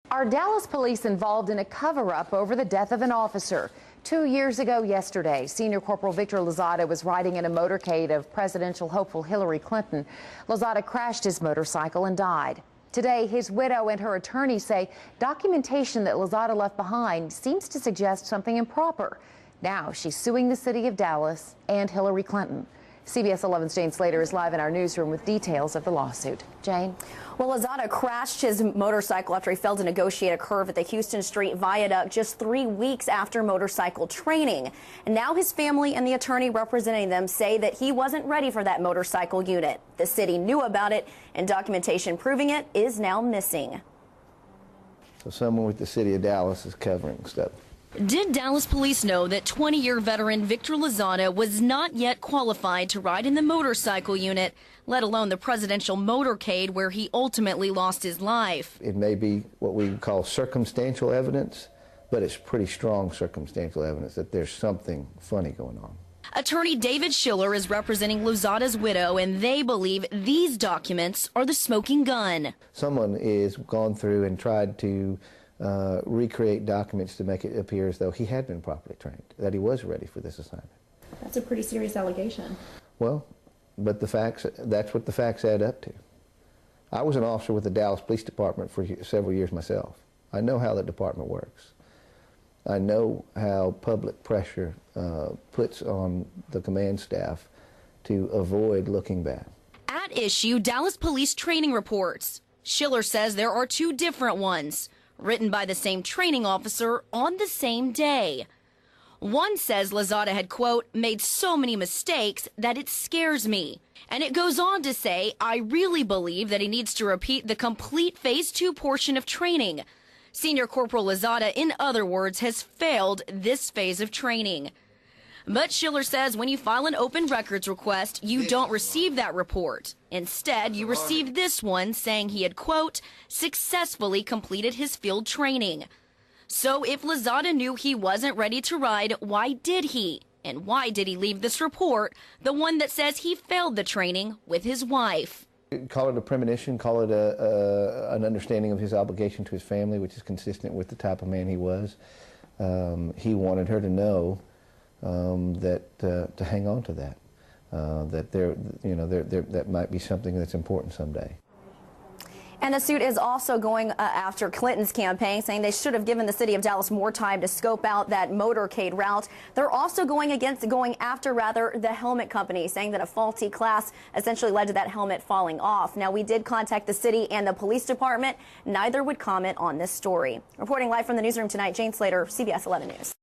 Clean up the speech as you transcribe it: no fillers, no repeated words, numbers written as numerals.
Are Dallas police involved in a cover-up over the death of an officer? 2 years ago yesterday, Senior Corporal Victor Lozada was riding in a motorcade of presidential hopeful Hillary Clinton. Lozada crashed his motorcycle and died. Today, his widow and her attorney say documentation that Lozada left behind seems to suggest something improper. Now she's suing the city of Dallas and Hillary Clinton. CBS 11's Jane Slater is live in our newsroom with details of the lawsuit. Jane? Well, Lozada crashed his motorcycle after he failed to negotiate a curve at the Houston Street Viaduct just 3 weeks after motorcycle training. And now his family and the attorney representing them say that he wasn't ready for that motorcycle unit. The city knew about it, and documentation proving it is now missing. So someone with the city of Dallas is covering stuff. Did Dallas police know that 20-year veteran Victor Lozada was not yet qualified to ride in the motorcycle unit, let alone the presidential motorcade where he ultimately lost his life? It may be what we would call circumstantial evidence, but it's pretty strong circumstantial evidence that there's something funny going on. Attorney David Schiller is representing Lozada's widow, and they believe these documents are the smoking gun. Someone is gone through and tried to recreate documents to make it appear as though he had been properly trained, that he was ready for this assignment. That's a pretty serious allegation. Well, but the facts, that's what the facts add up to. I was an officer with the Dallas Police Department for several years myself. I know how that department works. I know how public pressure puts on the command staff to avoid looking bad. At issue, Dallas police training reports. Schiller says there are two different ones, written by the same training officer on the same day. One says Lozada had, quote, made so many mistakes that it scares me. And it goes on to say, I really believe that he needs to repeat the complete Phase 2 portion of training. Senior Corporal Lozada, in other words, has failed this phase of training. But Schiller says when you file an open records request, you don't receive that report. Instead, you receive this one saying he had, quote, successfully completed his field training. So if Lozada knew he wasn't ready to ride, why did he? And why did he leave this report, the one that says he failed the training, with his wife? Call it a premonition, call it an understanding of his obligation to his family, which is consistent with the type of man he was. He wanted her to know to hang on to that, that that might be something that's important someday. And the suit is also going after Clinton's campaign, saying they should have given the city of Dallas more time to scope out that motorcade route. They're also going after the helmet company, saying that a faulty class essentially led to that helmet falling off. Now, we did contact the city and the police department. Neither would comment on this story. Reporting live from the newsroom tonight, Jane Slater, CBS 11 News.